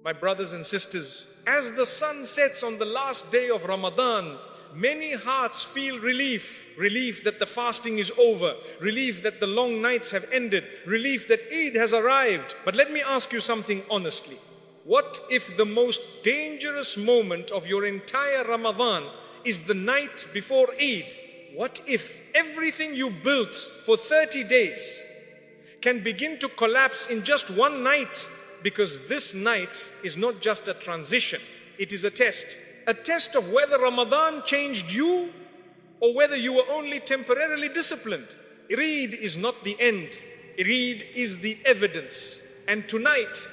My brothers and sisters, as the sun sets on the last day of Ramadan, many hearts feel relief. Relief that the fasting is over. Relief that the long nights have ended. Relief that Eid has arrived. But let me ask you something honestly. What if the most dangerous moment of your entire Ramadan is the night before Eid? What if everything you built for 30 days can begin to collapse in just one night? Because this night is not just a transition, it is a test. A test of whether Ramadan changed you or whether you were only temporarily disciplined. Eid is not the end. Eid is the evidence. And tonight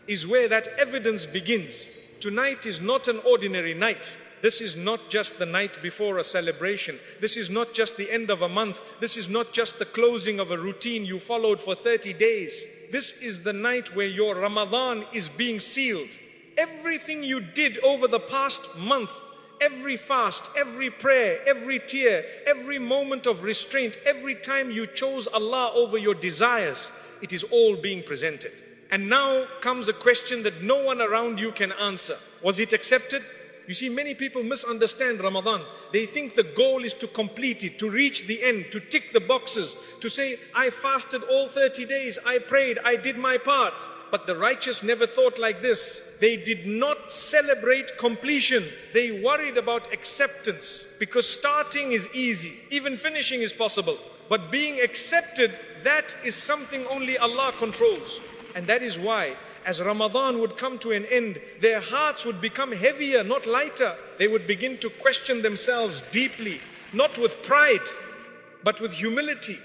is where that evidence begins. Tonight is not an ordinary night. This is not just the night before a celebration. This is not just the end of a month. This is not just the closing of a routine you followed for 30 days. This is the night where your Ramadan is being sealed. Everything you did over the past month, every fast, every prayer, every tear, every moment of restraint, every time you chose Allah over your desires, it is all being presented. And now comes a question that no one around you can answer. Was it accepted? You see, many people misunderstand Ramadan. They think the goal is to complete it, to reach the end, to tick the boxes, to say, I fasted all 30 days, I prayed, I did my part. But the righteous never thought like this. They did not celebrate completion. They worried about acceptance, because starting is easy, even finishing is possible. But being accepted, that is something only Allah controls. And that is why, as Ramadan would come to an end, their hearts would become heavier, not lighter. They would begin to question themselves deeply, not with pride, but with humility,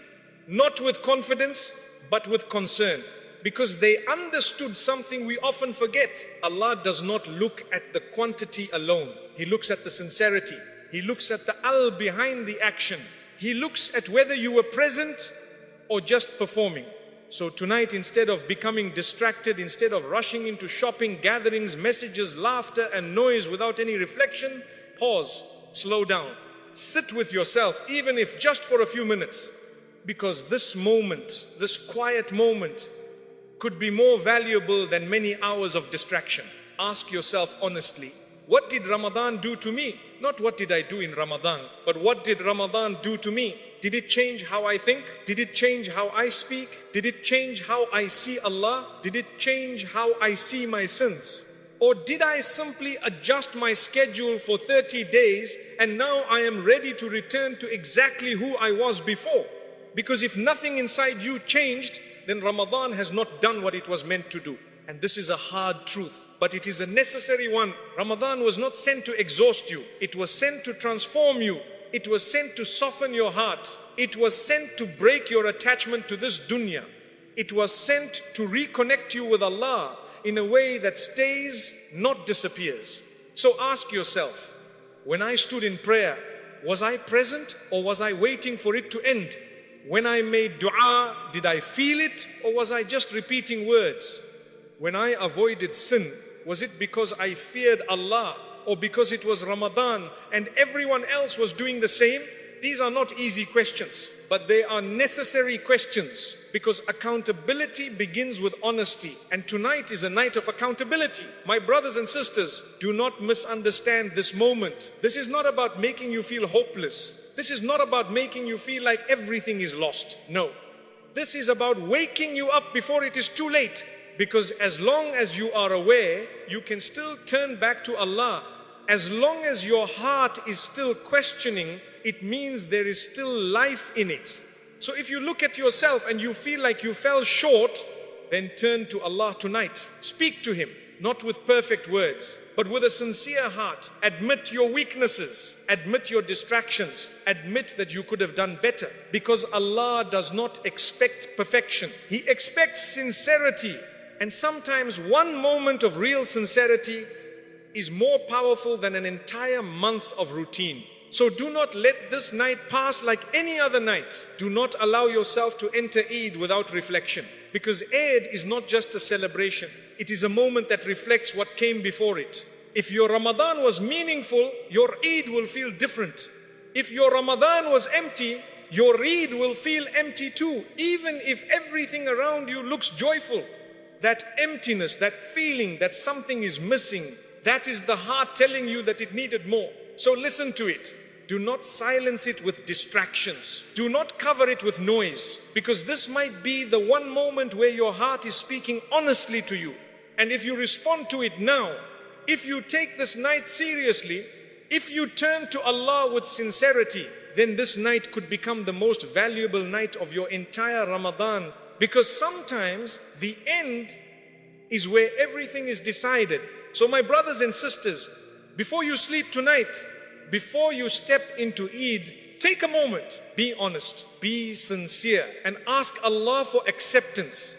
not with confidence, but with concern. Because they understood something we often forget. Allah does not look at the quantity alone. He looks at the sincerity. He looks at the al behind the action. He looks at whether you were present or just performing. So tonight, instead of becoming distracted, instead of rushing into shopping, gatherings, messages, laughter and noise without any reflection, pause, slow down, sit with yourself, even if just for a few minutes. Because this moment, this quiet moment, could be more valuable than many hours of distraction. Ask yourself honestly, what did Ramadan do to me? Not what did I do in Ramadan, but what did Ramadan do to me? Did it change how I think? Did it change how I speak? Did it change how I see Allah? Did it change how I see my sins? Or did I simply adjust my schedule for 30 days and now I am ready to return to exactly who I was before? Because if nothing inside you changed, then Ramadan has not done what it was meant to do. And this is a hard truth, but it is a necessary one. Ramadan was not sent to exhaust you. It was sent to transform you. It was sent to soften your heart. It was sent to break your attachment to this dunya. It was sent to reconnect you with Allah in a way that stays, not disappears. So ask yourself, when I stood in prayer, was I present or was I waiting for it to end? When I made dua, did I feel it or was I just repeating words? When I avoided sin, was it because I feared Allah or because it was Ramadan and everyone else was doing the same? These are not easy questions, but they are necessary questions, because accountability begins with honesty. And tonight is a night of accountability. My brothers and sisters, do not misunderstand this moment. This is not about making you feel hopeless. This is not about making you feel like everything is lost. No. This is about waking you up before it is too late. Because as long as you are aware, you can still turn back to Allah. As long as your heart is still questioning, it means there is still life in it. So if you look at yourself and you feel like you fell short, then turn to Allah tonight. Speak to Him, not with perfect words, but with a sincere heart. Admit your weaknesses, admit your distractions, admit that you could have done better. Because Allah does not expect perfection. He expects sincerity. And sometimes one moment of real sincerity is more powerful than an entire month of routine. So do not let this night pass like any other night. Do not allow yourself to enter Eid without reflection. Because Eid is not just a celebration. It is a moment that reflects what came before it. If your Ramadan was meaningful, your Eid will feel different. If your Ramadan was empty, your Eid will feel empty too, even if everything around you looks joyful. that emptiness, that feeling that something is missing, that is the heart telling you that it needed more. So listen to it. Do not silence it with distractions. Do not cover it with noise, because this might be the one moment where your heart is speaking honestly to you. And if you respond to it now, if you take this night seriously, if you turn to Allah with sincerity, then this night could become the most valuable night of your entire Ramadan. Because sometimes the end is where everything is decided. So my brothers and sisters, before you sleep tonight, before you step into Eid, take a moment, be honest, be sincere, and ask Allah for acceptance.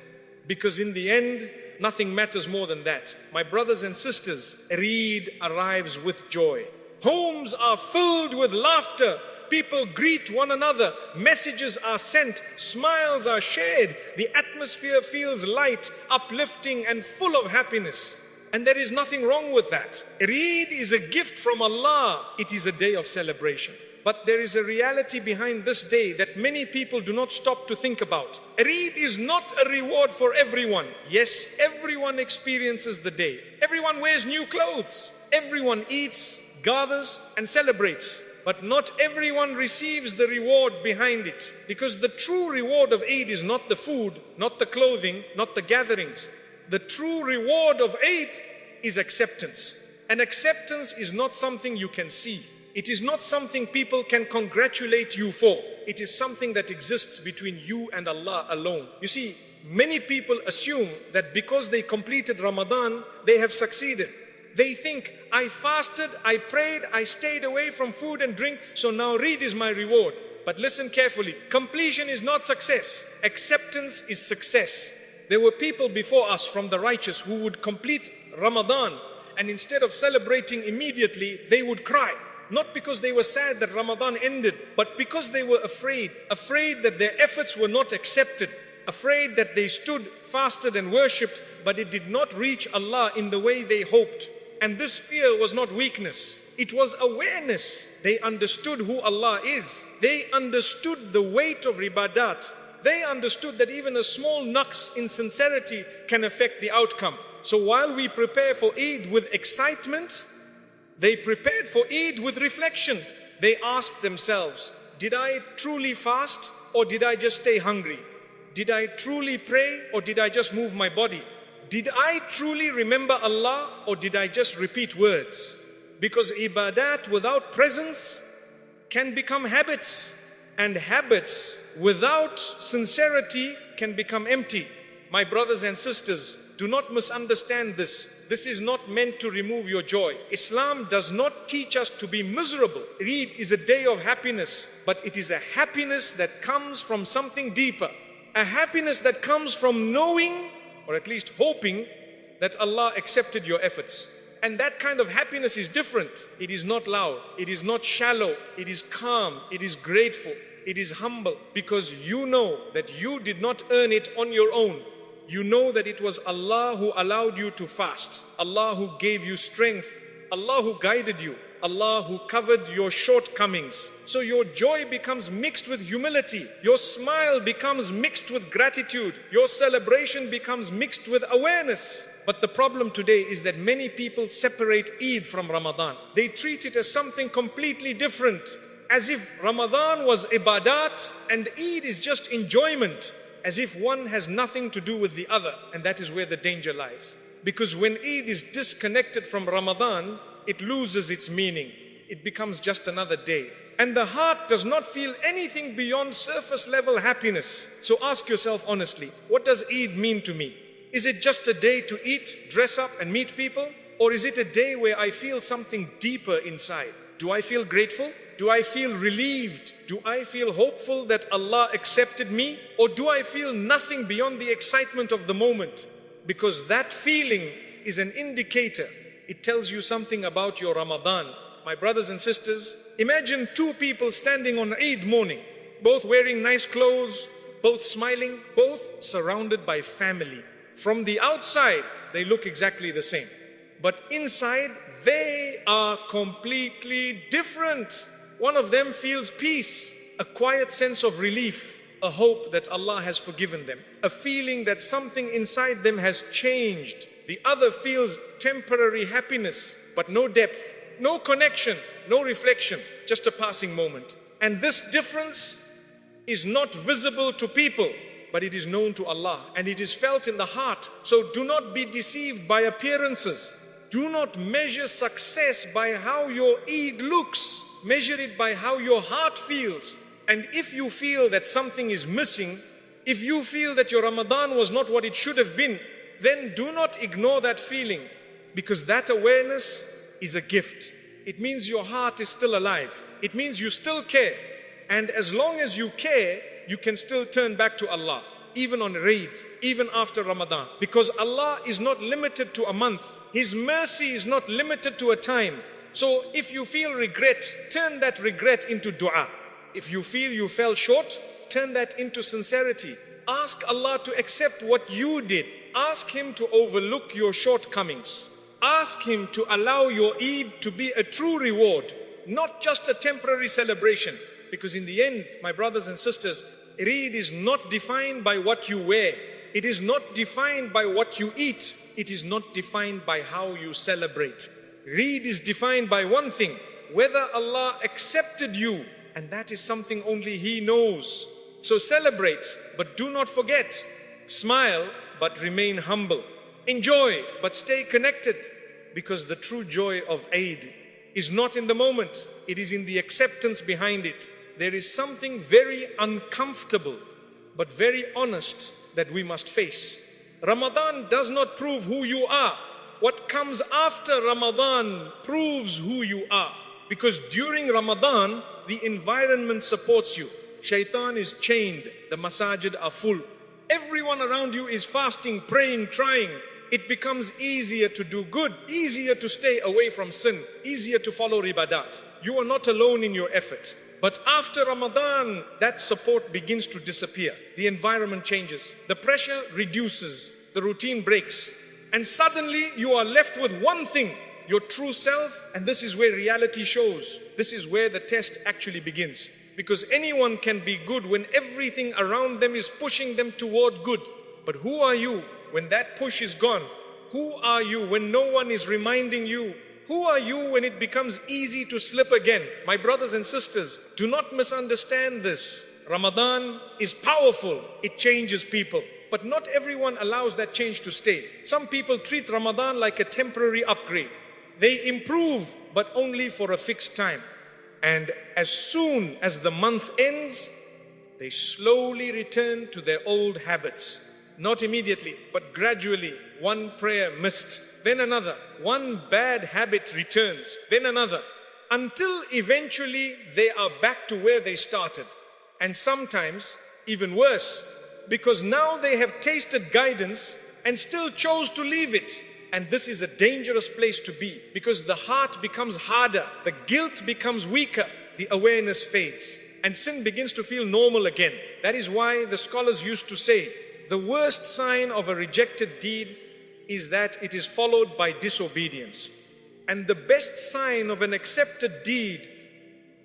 Because in the end, nothing matters more than that. My brothers and sisters, Eid arrives with joy. Homes are filled with laughter. People greet one another. Messages are sent. Smiles are shared. The atmosphere feels light, uplifting, and full of happiness. And there is nothing wrong with that. Eid is a gift from Allah. It is a day of celebration. But there is a reality behind this day that many people do not stop to think about. Eid is not a reward for everyone. Yes, everyone experiences the day. Everyone wears new clothes. Everyone eats, gathers, and celebrates. But not everyone receives the reward behind it. Because the true reward of Eid is not the food, not the clothing, not the gatherings. The true reward of Eid is acceptance. And acceptance is not something you can see. It is not something people can congratulate you for. It is something that exists between you and Allah alone. You see, many people assume that because they completed Ramadan, they have succeeded. They think, I fasted, I prayed, I stayed away from food and drink, so now Eid is my reward. But listen carefully, completion is not success. Acceptance is success. There were people before us from the righteous who would complete Ramadan, and instead of celebrating immediately, they would cry. Not because they were sad that Ramadan ended, but because they were afraid that their efforts were not accepted, afraid that they stood, fasted and worshipped, but it did not reach Allah in the way they hoped. And this fear was not weakness, it was awareness. They understood who Allah is. They understood the weight of ibadat. They understood that even a small naqs in sincerity can affect the outcome. So while we prepare for Eid with excitement, they prepared for Eid with reflection. They asked themselves, did I truly fast or did I just stay hungry? Did I truly pray or did I just move my body? Did I truly remember Allah or did I just repeat words? Because ibadat without presence can become habits, and habits without sincerity can become empty. My brothers and sisters, do not misunderstand this. This is not meant to remove your joy. Islam does not teach us to be miserable. Eid is a day of happiness, but it is a happiness that comes from something deeper. A happiness that comes from knowing, or at least hoping, that Allah accepted your efforts. And that kind of happiness is different. It is not loud, it is not shallow, it is calm, it is grateful, it is humble, because you know that you did not earn it on your own. You know that it was Allah who allowed you to fast, Allah who gave you strength, Allah who guided you, Allah who covered your shortcomings. So your joy becomes mixed with humility, your smile becomes mixed with gratitude, your celebration becomes mixed with awareness. But the problem today is that many people separate Eid from Ramadan. They treat it as something completely different, as if Ramadan was ibadat and Eid is just enjoyment, as if one has nothing to do with the other. And that is where the danger lies. Because when Eid is disconnected from Ramadan, it loses its meaning. It becomes just another day. And the heart does not feel anything beyond surface level happiness. So ask yourself honestly, what does Eid mean to me? Is it just a day to eat, dress up and meet people? Or is it a day where I feel something deeper inside? Do I feel grateful? Do I feel relieved? Do I feel hopeful that Allah accepted me? Or do I feel nothing beyond the excitement of the moment? Because that feeling is an indicator. It tells you something about your Ramadan. My brothers and sisters, imagine two people standing on Eid morning, both wearing nice clothes, both smiling, both surrounded by family. From the outside, they look exactly the same. But inside, they are completely different. One of them feels peace, a quiet sense of relief. a hope that Allah has forgiven them, a feeling that something inside them has changed. The other feels temporary happiness, but no depth, no connection, no reflection, just a passing moment. And this difference is not visible to people, but it is known to Allah, and it is felt in the heart. So do not be deceived by appearances. Do not measure success by how your Eid looks. Measure it by how your heart feels. And if you feel that something is missing, if you feel that your Ramadan was not what it should have been, then do not ignore that feeling, because that awareness is a gift. It means your heart is still alive. It means you still care. And as long as you care, you can still turn back to Allah, even on Eid, even after Ramadan. Because Allah is not limited to a month. His mercy is not limited to a time. So if you feel regret, turn that regret into dua. If you feel you fell short, turn that into sincerity. Ask Allah to accept what you did. Ask Him to overlook your shortcomings. Ask Him to allow your Eid to be a true reward, not just a temporary celebration. Because in the end, my brothers and sisters, Eid is not defined by what you wear. It is not defined by what you eat. It is not defined by how you celebrate. Eid is defined by one thing, whether Allah accepted you, and that is something only He knows. So celebrate, but do not forget. Smile, but remain humble. Enjoy, but stay connected. Because the true joy of Eid is not in the moment. It is in the acceptance behind it. There is something very uncomfortable, but very honest that we must face. Ramadan does not prove who you are. What comes after Ramadan proves who you are. Because during Ramadan, the environment supports you. Shaitan is chained. The masajid are full. Everyone around you is fasting, praying, trying. It becomes easier to do good, easier to stay away from sin, easier to follow ibadat. You are not alone in your effort. But after Ramadan, that support begins to disappear. The environment changes. The pressure reduces. The routine breaks. And suddenly you are left with one thing, your true self. And this is where reality shows. This is where the test actually begins. Because anyone can be good when everything around them is pushing them toward good. But who are you when that push is gone? Who are you when no one is reminding you? Who are you when it becomes easy to slip again? My brothers and sisters, do not misunderstand this. Ramadan is powerful. It changes people. But not everyone allows that change to stay. Some people treat Ramadan like a temporary upgrade. They improve, but only for a fixed time. And as soon as the month ends, they slowly return to their old habits. Not immediately, but gradually. One prayer missed, then another. One bad habit returns, then another. Until eventually they are back to where they started. And sometimes even worse, because now they have tasted guidance and still chose to leave it. And this is a dangerous place to be, because the heart becomes harder, the guilt becomes weaker, the awareness fades, and sin begins to feel normal again. That is why the scholars used to say, the worst sign of a rejected deed is that it is followed by disobedience. And the best sign of an accepted deed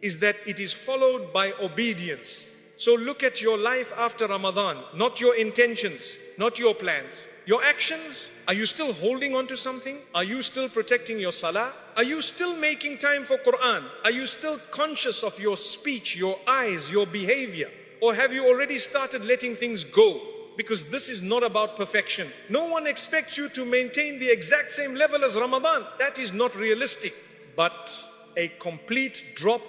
is that it is followed by obedience. So look at your life after Ramadan, not your intentions, not your plans. Your actions, are you still holding on to something? Are you still protecting your salah? Are you still making time for Quran? Are you still conscious of your speech, your eyes, your behavior? Or have you already started letting things go? Because this is not about perfection. No one expects you to maintain the exact same level as Ramadan. That is not realistic. But a complete drop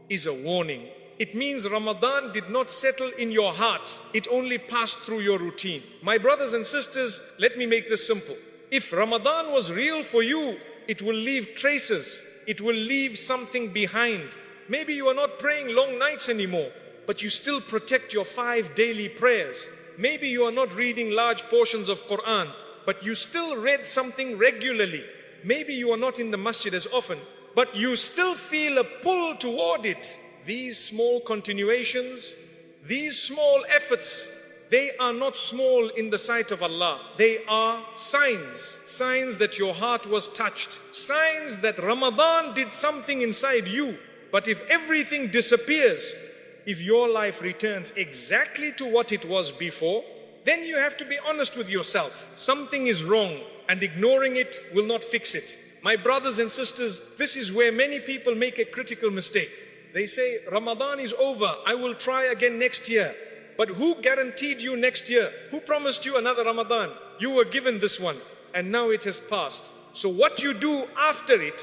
is a warning. It means Ramadan did not settle in your heart. It only passed through your routine. My brothers and sisters, let me make this simple. If Ramadan was real for you, it will leave traces. It will leave something behind. Maybe you are not praying long nights anymore, but you still protect your 5 daily prayers. Maybe you are not reading large portions of Quran, but you still read something regularly. Maybe you are not in the masjid as often, but you still feel a pull toward it. These small continuations, these small efforts, they are not small in the sight of Allah. They are signs, signs that your heart was touched, signs that Ramadan did something inside you. But if everything disappears, if your life returns exactly to what it was before, then you have to be honest with yourself. Something is wrong, and ignoring it will not fix it. My brothers and sisters, this is where many people make a critical mistake. They say, Ramadan is over, I will try again next year. But who guaranteed you next year? Who promised you another Ramadan? You were given this one, and now it has passed. So what you do after it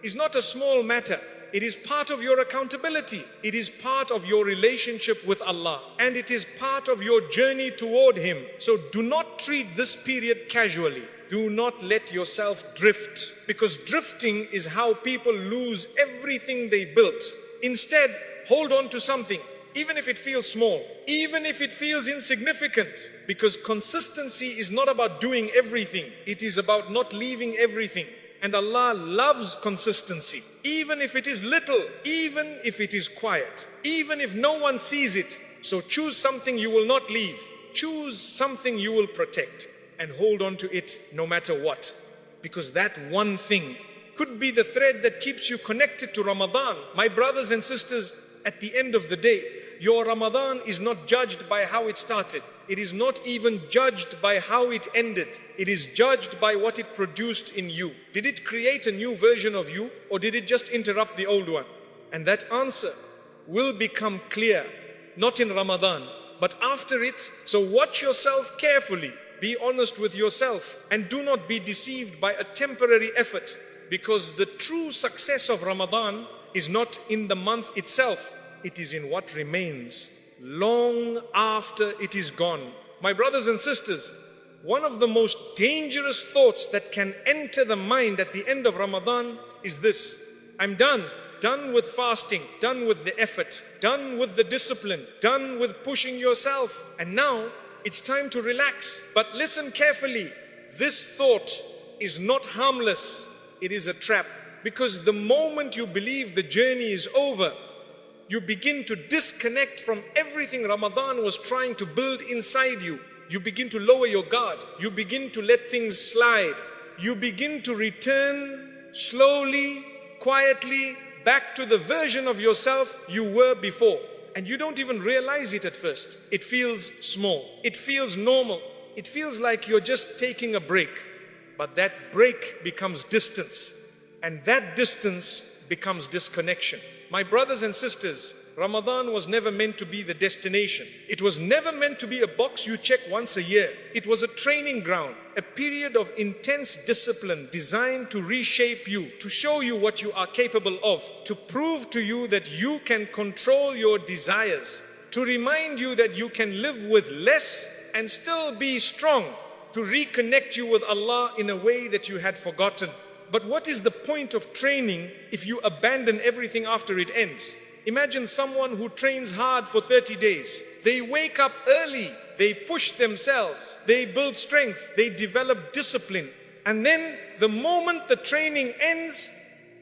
is not a small matter. It is part of your accountability. It is part of your relationship with Allah. And it is part of your journey toward Him. So do not treat this period casually. Do not let yourself drift, because drifting is how people lose everything they built. Instead, hold on to something, even if it feels small, even if it feels insignificant, because consistency is not about doing everything. It is about not leaving everything. And Allah loves consistency, even if it is little, even if it is quiet, even if no one sees it. So choose something you will not leave. Choose something you will protect, and hold on to it no matter what. Because that one thing could be the thread that keeps you connected to Ramadan. My brothers and sisters, at the end of the day, your Ramadan is not judged by how it started. It is not even judged by how it ended. It is judged by what it produced in you. Did it create a new version of you, or did it just interrupt the old one? And that answer will become clear, not in Ramadan, but after it. So watch yourself carefully. Be honest with yourself, and do not be deceived by a temporary effort, because the true success of Ramadan is not in the month itself. It is in what remains long after it is gone. My brothers and sisters, one of the most dangerous thoughts that can enter the mind at the end of Ramadan is this: I'm done with fasting, done with the effort, done with the discipline, done with pushing yourself, and now it's time to relax. But listen carefully, this thought is not harmless, it is a trap. Because the moment you believe the journey is over, you begin to disconnect from everything Ramadan was trying to build inside you. You begin to lower your guard. You begin to let things slide. You begin to return slowly, quietly, back to the version of yourself you were before. And you don't even realize it at first. It feels small. It feels normal. It feels like you're just taking a break. But that break becomes distance. And that distance becomes disconnection. My brothers and sisters, Ramadan was never meant to be the destination. It was never meant to be a box you check once a year. It was a training ground, a period of intense discipline designed to reshape you, to show you what you are capable of, to prove to you that you can control your desires, to remind you that you can live with less and still be strong, to reconnect you with Allah in a way that you had forgotten. But what is the point of training if you abandon everything after it ends? Imagine someone who trains hard for 30 days. They wake up early, they push themselves, they build strength, they develop discipline. And then the moment the training ends,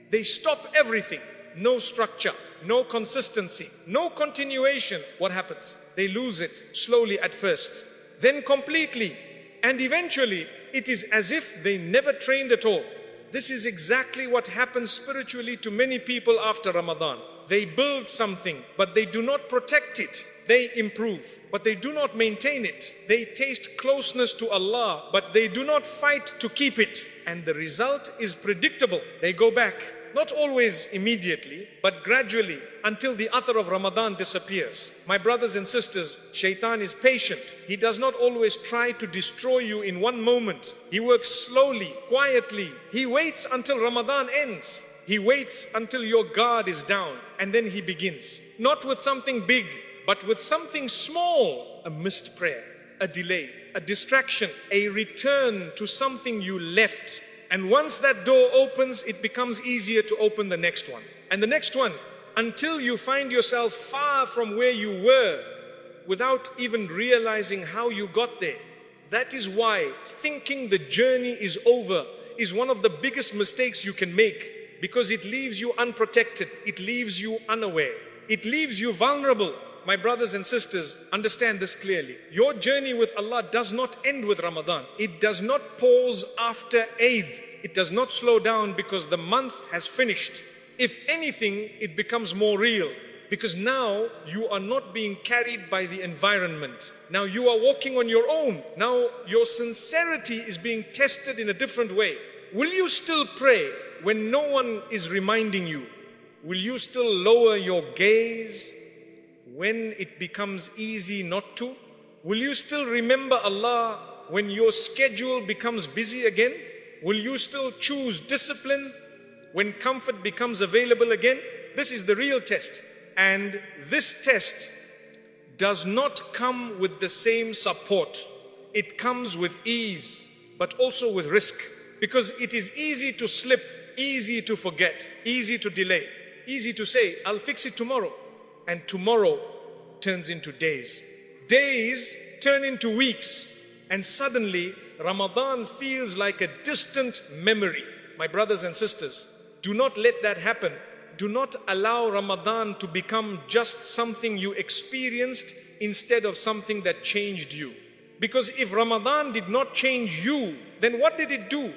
they stop everything. No structure, no consistency, no continuation. What happens? They lose it slowly at first, then completely. And eventually, it is as if they never trained at all. This is exactly what happens spiritually to many people after Ramadan. They build something, but they do not protect it. They improve, but they do not maintain it. They taste closeness to Allah, but they do not fight to keep it. And the result is predictable. They go back, not always immediately, but gradually, until the athar of Ramadan disappears. My brothers and sisters, Shaitan is patient. He does not always try to destroy you in one moment. He works slowly, quietly. He waits until Ramadan ends. He waits until your guard is down, and then he begins. Not with something big, but with something small. A missed prayer, a delay, a distraction, a return to something you left. And once that door opens, it becomes easier to open the next one. And the next one, until you find yourself far from where you were, without even realizing how you got there. That is why thinking the journey is over is one of the biggest mistakes you can make, because it leaves you unprotected, it leaves you unaware, it leaves you vulnerable. My brothers and sisters, understand this clearly. Your journey with Allah does not end with Ramadan. It does not pause after Eid. It does not slow down because the month has finished. If anything, it becomes more real, Because now you are not being carried by the environment. Now you are walking on your own. Now your sincerity is being tested in a different way. Will you still pray when no one is reminding you? Will you still lower your gaze when it becomes easy not to? Will you still remember Allah when your schedule becomes busy again? Will you still choose discipline when comfort becomes available again? This is the real test. And this test does not come with the same support. It comes with ease, but also with risk. Because it is easy to slip, easy to forget, easy to delay, easy to say, I'll fix it tomorrow. And tomorrow turns into days. Days turn into weeks. And suddenly, Ramadan feels like a distant memory. My brothers and sisters, do not let that happen. Do not allow Ramadan to become just something you experienced instead of something that changed you. Because if Ramadan did not change you, then what did it do?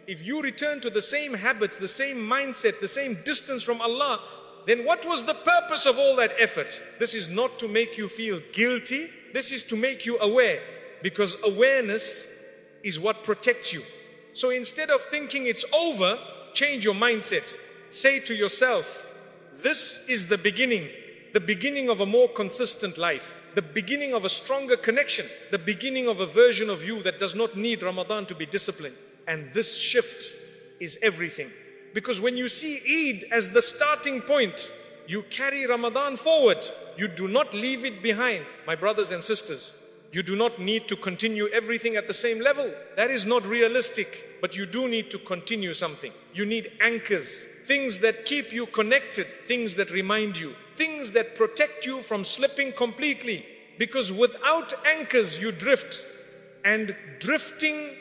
If you return to the same habits, the same mindset, the same distance from Allah, then what was the purpose of all that effort? This is not to make you feel guilty. This is to make you aware. Because awareness is what protects you. So instead of thinking it's over, change your mindset. Say to yourself, this is the beginning of a more consistent life, the beginning of a stronger connection, the beginning of a version of you that does not need Ramadan to be disciplined. And this shift is everything. Because when you see Eid as the starting point, you carry Ramadan forward. You do not leave it behind. My brothers and sisters, you do not need to continue everything at the same level. That is not realistic. But you do need to continue something. You need anchors, things that keep you connected, things that remind you, things that protect you from slipping completely. Because without anchors, you drift. And drifting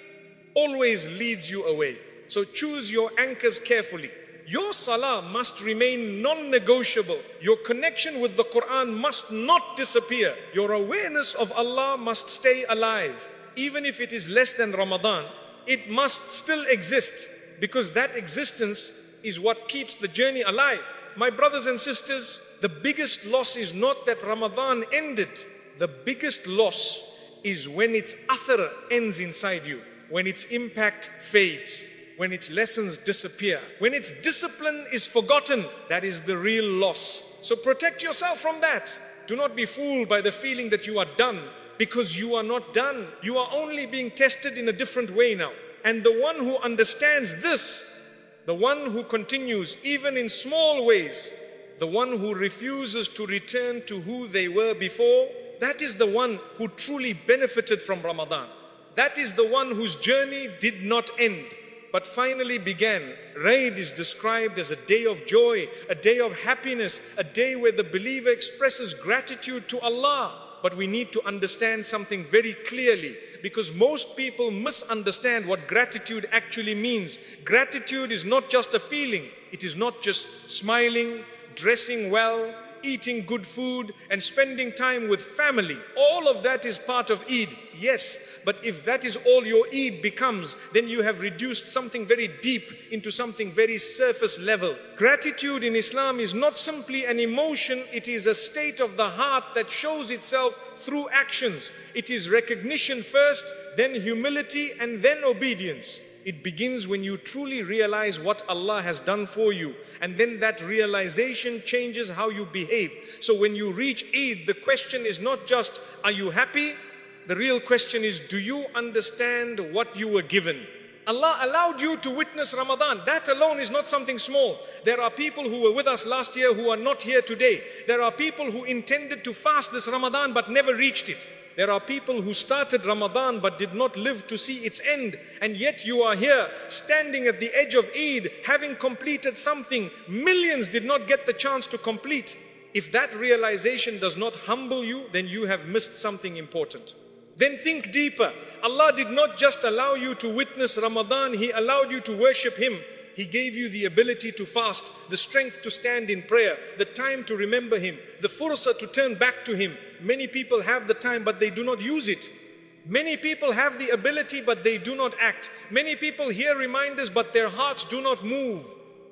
always leads you away. So choose your anchors carefully. Your salah must remain non-negotiable. Your connection with the Quran must not disappear. Your awareness of Allah must stay alive. Even if it is less than Ramadan, it must still exist. Because that existence is what keeps the journey alive. My brothers and sisters, the biggest loss is not that Ramadan ended. The biggest loss is when its athar ends inside you. When its impact fades, when its lessons disappear, when its discipline is forgotten, that is the real loss. So protect yourself from that. Do not be fooled by the feeling that you are done, because you are not done. You are only being tested in a different way now. And the one who understands this, the one who continues even in small ways, the one who refuses to return to who they were before, that is the one who truly benefited from Ramadan. That is the one whose journey did not end, but finally began. Eid is described as a day of joy, a day of happiness, a day where the believer expresses gratitude to Allah. But we need to understand something very clearly, because most people misunderstand what gratitude actually means. Gratitude is not just a feeling. It is not just smiling, dressing well, eating good food and spending time with family. All of that is part of Eid, yes. But if that is all your Eid becomes, then you have reduced something very deep into something very surface level. Gratitude in Islam is not simply an emotion, it is a state of the heart that shows itself through actions. It is recognition first, then humility, and then obedience. It begins when you truly realize what Allah has done for you. And then that realization changes how you behave. So when you reach Eid, the question is not just, are you happy? The real question is, do you understand what you were given? Allah allowed you to witness Ramadan. That alone is not something small. There are people who were with us last year who are not here today. There are people who intended to fast this Ramadan but never reached it. There are people who started Ramadan but did not live to see its end. And yet you are here, standing at the edge of Eid, having completed something millions did not get the chance to complete. If that realization does not humble you, then you have missed something important. Then think deeper. Allah did not just allow you to witness Ramadan, He allowed you to worship Him. He gave you the ability to fast, the strength to stand in prayer, the time to remember Him, the fursa to turn back to Him. Many people have the time but they do not use it. Many people have the ability but they do not act. Many people hear reminders but their hearts do not move.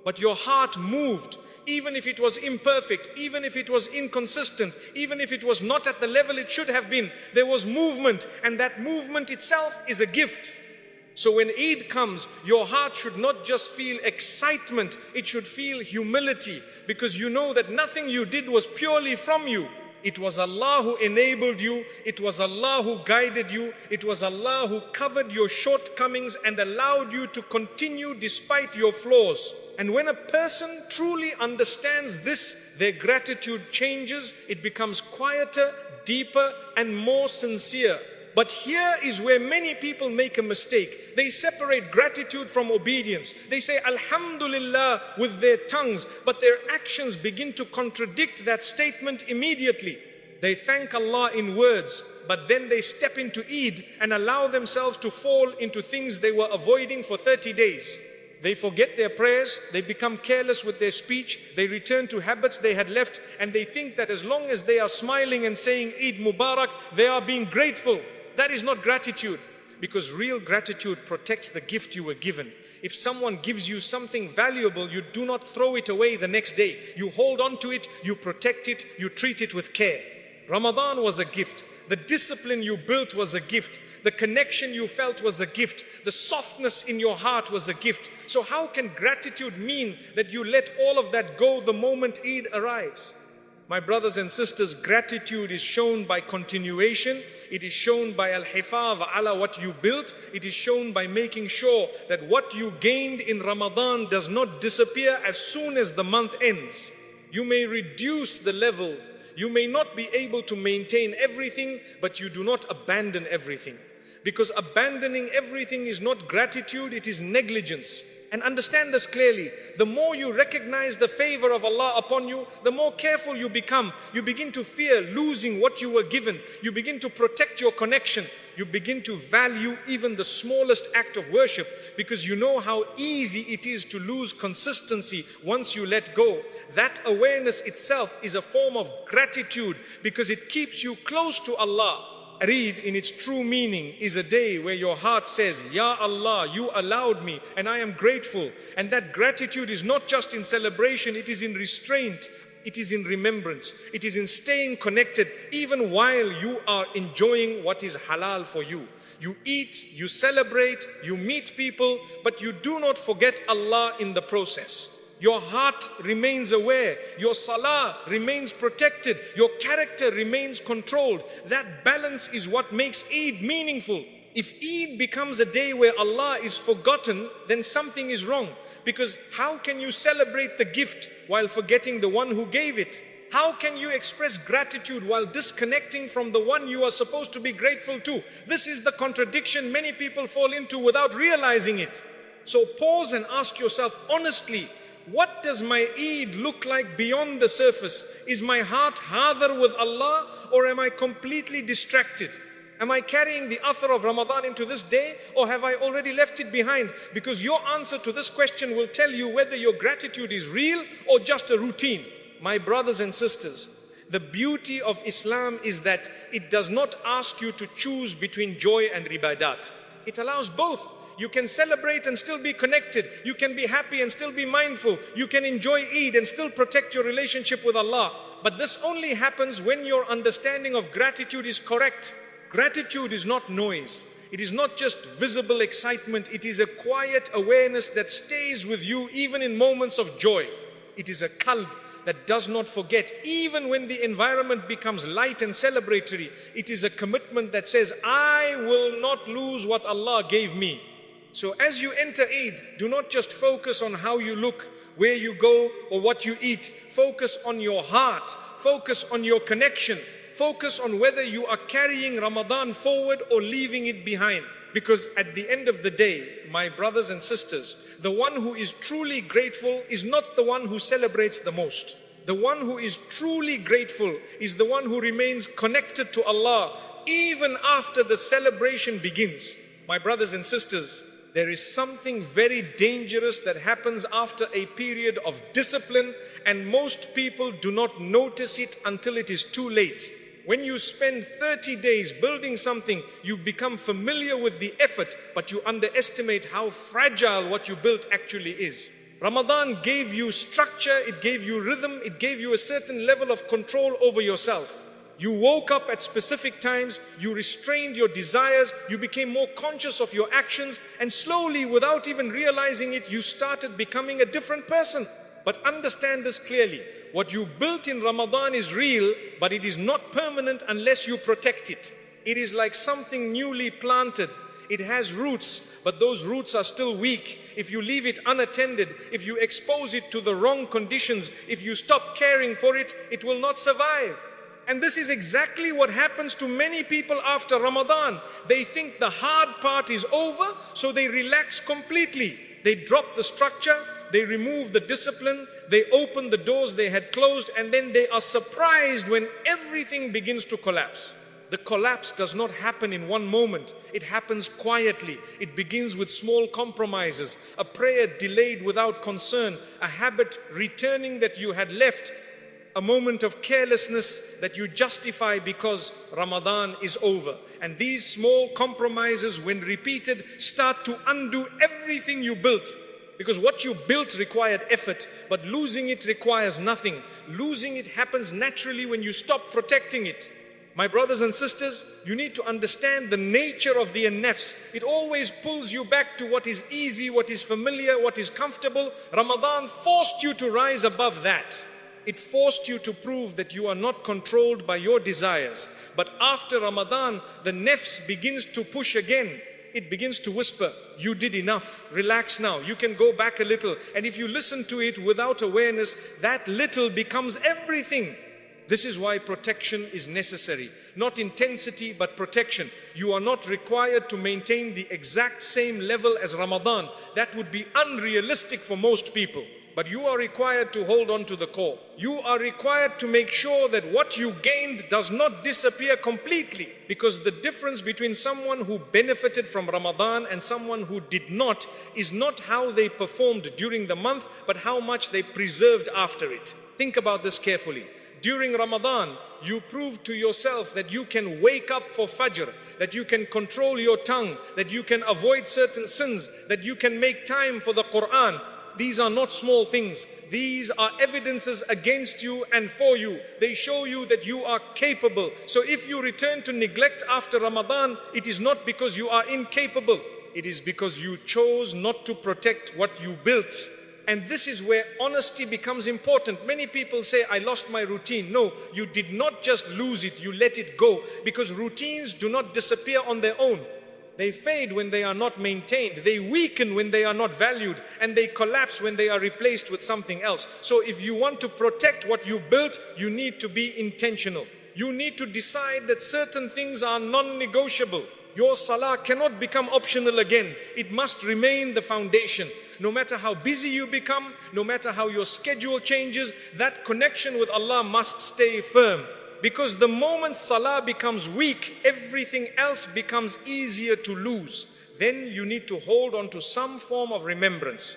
But your heart moved. even if it was imperfect, even if it was inconsistent, even if it was not at the level it should have been, there was movement, and that movement itself is a gift. So when Eid comes, your heart should not just feel excitement, it should feel humility, because you know that nothing you did was purely from you. It was Allah who enabled you, it was Allah who guided you, it was Allah who covered your shortcomings and allowed you to continue despite your flaws. And when a person truly understands this, their gratitude changes, it becomes quieter, deeper and more sincere. But here is where many people make a mistake. They separate gratitude from obedience. They say Alhamdulillah with their tongues, but their actions begin to contradict that statement immediately. They thank Allah in words, but then they step into Eid and allow themselves to fall into things they were avoiding for 30 days. They forget their prayers, they become careless with their speech, they return to habits they had left, and they think that as long as they are smiling and saying Eid Mubarak, they are being grateful. That is not gratitude, because real gratitude protects the gift you were given. If someone gives you something valuable, you do not throw it away the next day. You hold on to it, you protect it, you treat it with care. Ramadan was a gift. The discipline you built was a gift. The connection you felt was a gift. The softness in your heart was a gift. So how can gratitude mean that you let all of that go the moment Eid arrives? My brothers and sisters, gratitude is shown by continuation. It is shown by al-hifadh ala what you built. It is shown by making sure that what you gained in Ramadan does not disappear as soon as the month ends. You may reduce the level. You may not be able to maintain everything, but you do not abandon everything. Because abandoning everything is not gratitude, it is negligence. And understand this clearly. The more you recognize the favor of Allah upon you, the more careful you become. You begin to fear losing what you were given. You begin to protect your connection. You begin to value even the smallest act of worship, because you know how easy it is to lose consistency once you let go. That awareness itself is a form of gratitude, because it keeps you close to Allah. Eid in its true meaning is a day where your heart says, Ya Allah, you allowed me and I am grateful. And that gratitude is not just in celebration, it is in restraint, it is in remembrance, it is in staying connected even while you are enjoying what is halal for you. You eat, you celebrate, you meet people, but you do not forget Allah in the process. Your heart remains aware, your salah remains protected, your character remains controlled. That balance is what makes Eid meaningful. If Eid becomes a day where Allah is forgotten, then something is wrong. Because how can you celebrate the gift while forgetting the one who gave it? How can you express gratitude while disconnecting from the one you are supposed to be grateful to? This is the contradiction many people fall into without realizing it. So pause and ask yourself honestly, what does my Eid look like beyond the surface? Is my heart hadar with Allah, or am I completely distracted? Am I carrying the athar of Ramadan into this day, or have I already left it behind? Because your answer to this question will tell you whether your gratitude is real or just a routine. My brothers and sisters, the beauty of Islam is that it does not ask you to choose between joy and ibadat. It allows both. You can celebrate and still be connected. You can be happy and still be mindful. You can enjoy Eid and still protect your relationship with Allah. But this only happens when your understanding of gratitude is correct. Gratitude is not noise. It is not just visible excitement. It is a quiet awareness that stays with you even in moments of joy. It is a qalb that does not forget, even when the environment becomes light and celebratory. It is a commitment that says, I will not lose what Allah gave me. So as you enter Eid, do not just focus on how you look, where you go, or what you eat. Focus on your heart. Focus on your connection. Focus on whether you are carrying Ramadan forward or leaving it behind. Because at the end of the day, my brothers and sisters, the one who is truly grateful is not the one who celebrates the most. The one who is truly grateful is the one who remains connected to Allah even after the celebration begins. My brothers and sisters, there is something very dangerous that happens after a period of discipline, and most people do not notice it until it is too late. When you spend 30 days building something, you become familiar with the effort, but you underestimate how fragile what you built actually is. Ramadan gave you structure, it gave you rhythm, it gave you a certain level of control over yourself. You woke up at specific times, you restrained your desires, you became more conscious of your actions, and slowly, without even realizing it, you started becoming a different person. But understand this clearly. What you built in Ramadan is real, but it is not permanent unless you protect it. It is like something newly planted. It has roots, but those roots are still weak. If you leave it unattended, if you expose it to the wrong conditions, if you stop caring for it, it will not survive. And this is exactly what happens to many people after Ramadan. They think the hard part is over, so they relax completely. They drop the structure, they remove the discipline, they open the doors they had closed, and then they are surprised when everything begins to collapse. The collapse does not happen in one moment. It happens quietly. It begins with small compromises, a prayer delayed without concern, a habit returning that you had left, a moment of carelessness that you justify because Ramadan is over. And these small compromises, when repeated, start to undo everything you built. Because what you built required effort, but losing it requires nothing. Losing it happens naturally when you stop protecting it. My brothers and sisters, you need to understand the nature of the nafs. It always pulls you back to what is easy, what is familiar, what is comfortable. Ramadan forced you to rise above that. It forced you to prove that you are not controlled by your desires. But after Ramadan, the nafs begins to push again. It begins to whisper, you did enough, relax now, you can go back a little. And if you listen to it without awareness, that little becomes everything. This is why protection is necessary. Not intensity, but protection. You are not required to maintain the exact same level as Ramadan. That would be unrealistic for most people. But you are required to hold on to the core. You are required to make sure that what you gained does not disappear completely. Because the difference between someone who benefited from Ramadan and someone who did not is not how they performed during the month, but how much they preserved after it. Think about this carefully. During Ramadan, you proved to yourself that you can wake up for Fajr, that you can control your tongue, that you can avoid certain sins, that you can make time for the Quran. These are not small things. These are evidences against you and for you. They show you that you are capable. So if you return to neglect after Ramadan, it is not because you are incapable. It is because you chose not to protect what you built. And this is where honesty becomes important. Many people say, I lost my routine. No, you did not just lose it, you let it go. Because routines do not disappear on their own. They fade when they are not maintained. They weaken when they are not valued. And they collapse when they are replaced with something else. So if you want to protect what you built, you need to be intentional. You need to decide that certain things are non-negotiable. Your salah cannot become optional again. It must remain the foundation. No matter how busy you become, no matter how your schedule changes, that connection with Allah must stay firm. Because the moment salah becomes weak, everything else becomes easier to lose. Then you need to hold on to some form of remembrance.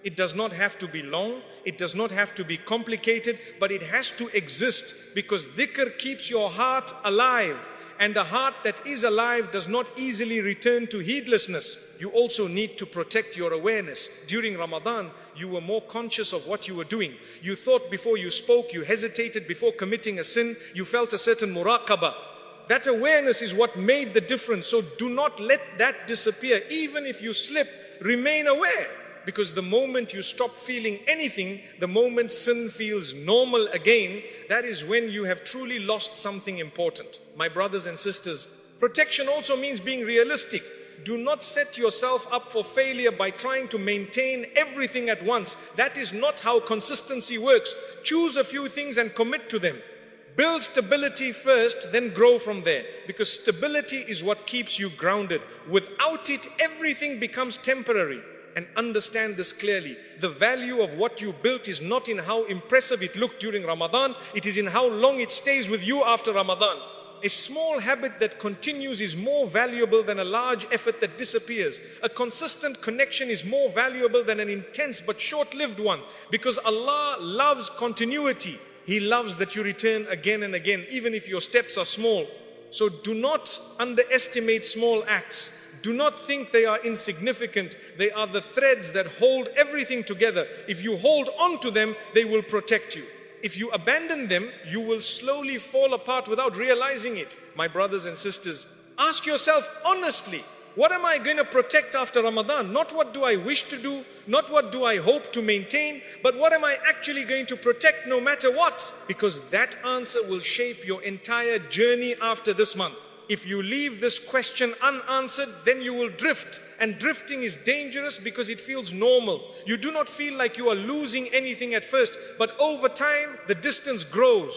It does not have to be long, it does not have to be complicated, but it has to exist, because dhikr keeps your heart alive. And a heart that is alive does not easily return to heedlessness. You also need to protect your awareness. During Ramadan, you were more conscious of what you were doing. You thought before you spoke, you hesitated before committing a sin, you felt a certain muraqabah. That awareness is what made the difference. So do not let that disappear. Even if you slip, remain aware. Because the moment you stop feeling anything, the moment sin feels normal again, that is when you have truly lost something important. My brothers and sisters, protection also means being realistic. Do not set yourself up for failure by trying to maintain everything at once. That is not how consistency works. Choose a few things and commit to them. Build stability first, then grow from there. Because stability is what keeps you grounded. Without it, everything becomes temporary. And understand this clearly. The value of what you built is not in how impressive it looked during Ramadan. It is in how long it stays with you after Ramadan. A small habit that continues is more valuable than a large effort that disappears. A consistent connection is more valuable than an intense but short-lived one. Because Allah loves continuity. He loves that you return again and again, even if your steps are small. So do not underestimate small acts. Do not think they are insignificant. They are the threads that hold everything together. If you hold on to them, they will protect you. If you abandon them, you will slowly fall apart without realizing it. My brothers and sisters, ask yourself honestly, what am I going to protect after Ramadan? Not what do I wish to do, not what do I hope to maintain, but what am I actually going to protect no matter what? Because that answer will shape your entire journey after this month. If you leave this question unanswered, then you will drift. And drifting is dangerous because it feels normal. You do not feel like you are losing anything at first, but over time, the distance grows.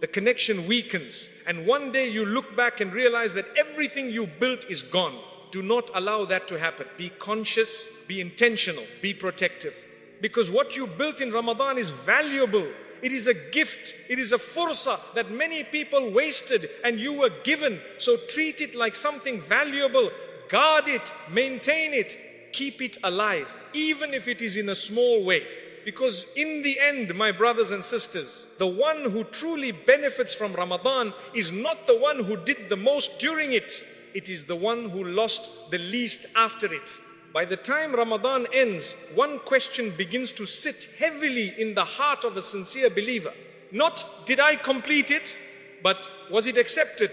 The connection weakens. And one day you look back and realize that everything you built is gone. Do not allow that to happen. Be conscious, be intentional, be protective. Because what you built in Ramadan is valuable. It is a gift. It is a fursa that many people wasted and you were given. So treat it like something valuable. Guard it, maintain it, keep it alive, even if it is in a small way. Because in the end, my brothers and sisters, the one who truly benefits from Ramadan is not the one who did the most during it. It is the one who lost the least after it. By the time Ramadan ends, one question begins to sit heavily in the heart of a sincere believer. Not, did I complete it? But, was it accepted?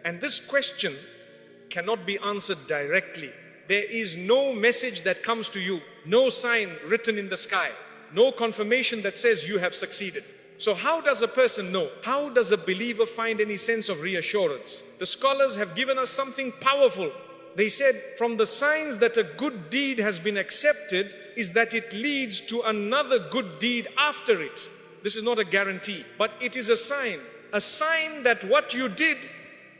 And this question cannot be answered directly. There is no message that comes to you, no sign written in the sky, no confirmation that says you have succeeded. So how does a person know? How does a believer find any sense of reassurance? The scholars have given us something powerful. They said, from the signs that a good deed has been accepted is that it leads to another good deed after it. This is not a guarantee, but it is a sign that what you did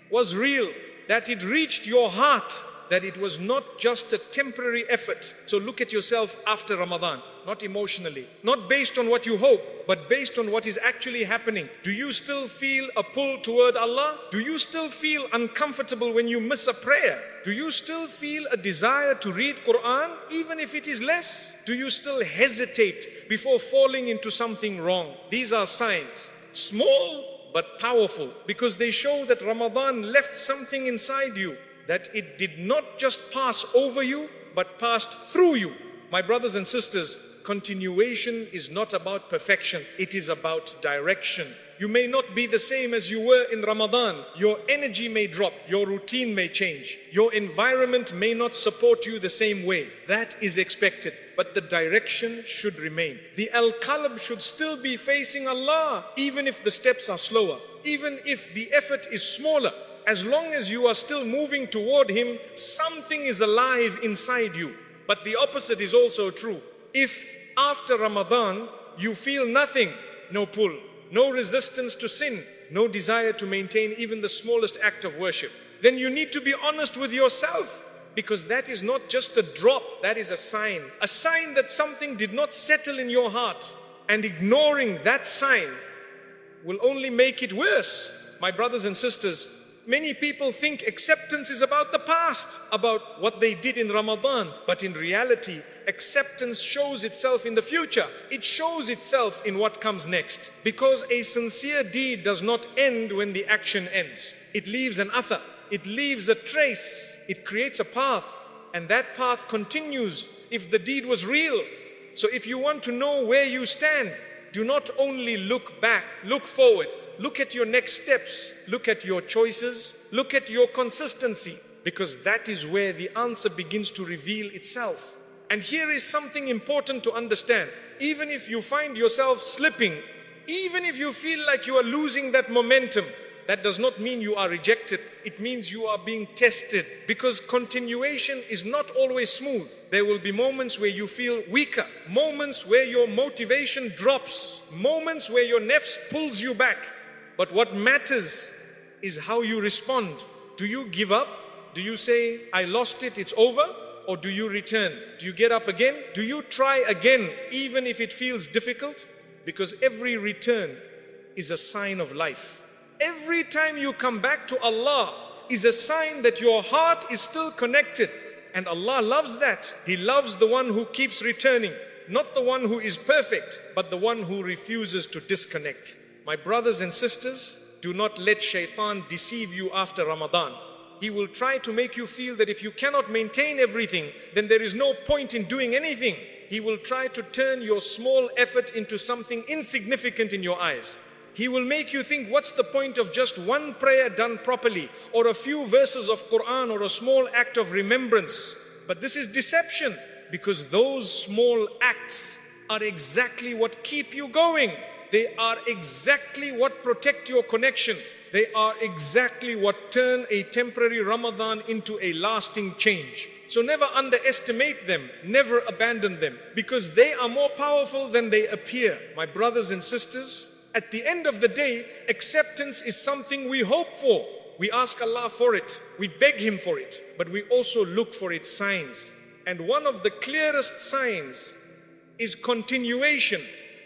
was real, that it reached your heart, that it was not just a temporary effort. So look at yourself after Ramadan, not emotionally, not based on what you hope, but based on what is actually happening. Do you still feel a pull toward Allah? Do you still feel uncomfortable when you miss a prayer? Do you still feel a desire to read Quran, even if it is less? Do you still hesitate before falling into something wrong? These are signs, small but powerful, because they show that Ramadan left something inside you, that it did not just pass over you, but passed through you. My brothers and sisters, continuation is not about perfection, it is about direction. You may not be the same as you were in Ramadan. Your energy may drop, your routine may change, your environment may not support you the same way. That is expected, but the direction should remain. The al-qalb should still be facing Allah, even if the steps are slower, even if the effort is smaller. As long as you are still moving toward Him, something is alive inside you. But the opposite is also true. If after Ramadan you feel nothing, no pull, no resistance to sin, no desire to maintain even the smallest act of worship, then you need to be honest with yourself, because that is not just a drop, that is a sign that something did not settle in your heart. And ignoring that sign will only make it worse. My brothers and sisters, many people think acceptance is about the past, about what they did in Ramadan. But in reality, acceptance shows itself in the future. It shows itself in what comes next. Because a sincere deed does not end when the action ends. It leaves an athar. It leaves a trace. It creates a path. And that path continues if the deed was real. So if you want to know where you stand, do not only look back, look forward. Look at your next steps, look at your choices, look at your consistency, because that is where the answer begins to reveal itself. And here is something important to understand. Even if you find yourself slipping, even if you feel like you are losing that momentum, that does not mean you are rejected. It means you are being tested, because continuation is not always smooth. There will be moments where you feel weaker, moments where your motivation drops, moments where your nafs pulls you back. But what matters is how you respond. Do you give up? Do you say, I lost it, it's over? Or do you return? Do you get up again? Do you try again, even if it feels difficult? Because every return is a sign of life. Every time you come back to Allah is a sign that your heart is still connected. And Allah loves that. He loves the one who keeps returning. Not the one who is perfect, but the one who refuses to disconnect. My brothers and sisters, do not let shaitan deceive you after Ramadan. He will try to make you feel that if you cannot maintain everything, then there is no point in doing anything. He will try to turn your small effort into something insignificant in your eyes. He will make you think, what's the point of just one prayer done properly, or a few verses of Quran, or a small act of remembrance? But this is deception, because those small acts are exactly what keep you going. They are exactly what protect your connection. They are exactly what turn a temporary Ramadan into a lasting change. So never underestimate them, never abandon them, because they are more powerful than they appear. My brothers and sisters, at the end of the day, acceptance is something we hope for. We ask Allah for it, we beg Him for it, but we also look for its signs. And one of the clearest signs is continuation.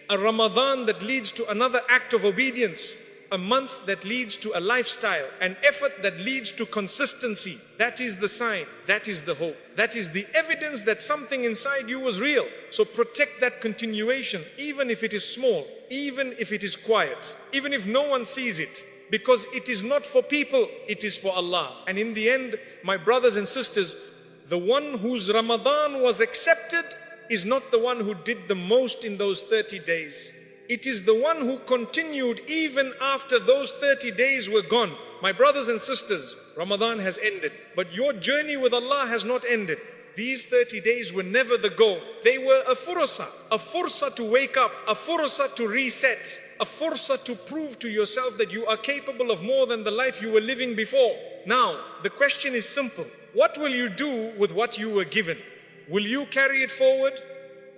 A Ramadan that leads to another act of obedience, a month that leads to a lifestyle, an effort that leads to consistency. That is the sign, that is the hope, that is the evidence that something inside you was real. So protect that continuation, even if it is small, even if it is quiet, even if no one sees it, because it is not for people, it is for Allah. And in the end, my brothers and sisters, the one whose Ramadan was accepted is not the one who did the most in those 30 days. It is the one who continued even after those 30 days were gone. My brothers and sisters, Ramadan has ended, but your journey with Allah has not ended. These 30 days were never the goal. They were a fursa to wake up, a fursa to reset, a fursa to prove to yourself that you are capable of more than the life you were living before. Now, the question is simple. What will you do with what you were given? Will you carry it forward,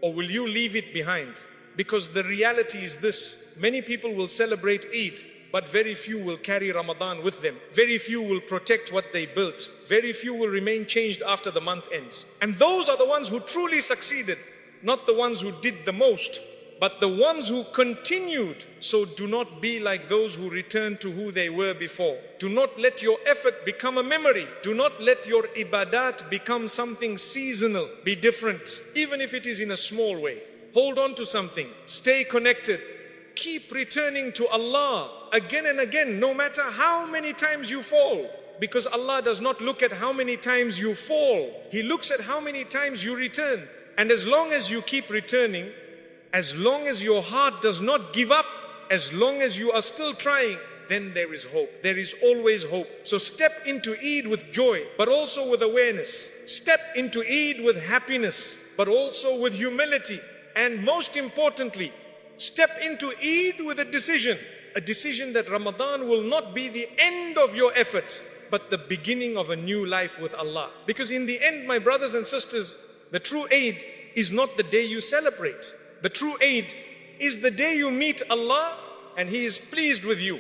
or will you leave it behind? Because the reality is this: many people will celebrate Eid, but very few will carry Ramadan with them. Very few will protect what they built. Very few will remain changed after the month ends. And those are the ones who truly succeeded, not the ones who did the most, but the ones who continued. So do not be like those who returned to who they were before. Do not let your effort become a memory. Do not let your ibadat become something seasonal. Be different, even if it is in a small way. Hold on to something. Stay connected. Keep returning to Allah again and again, no matter how many times you fall. Because Allah does not look at how many times you fall. He looks at how many times you return. And as long as you keep returning, as long as your heart does not give up, as long as you are still trying, then there is hope. There is always hope. So step into Eid with joy, but also with awareness. Step into Eid with happiness, but also with humility. And most importantly, step into Eid with a decision that Ramadan will not be the end of your effort, but the beginning of a new life with Allah. Because in the end, my brothers and sisters, the true Eid is not the day you celebrate. The true Eid is the day you meet Allah and He is pleased with you.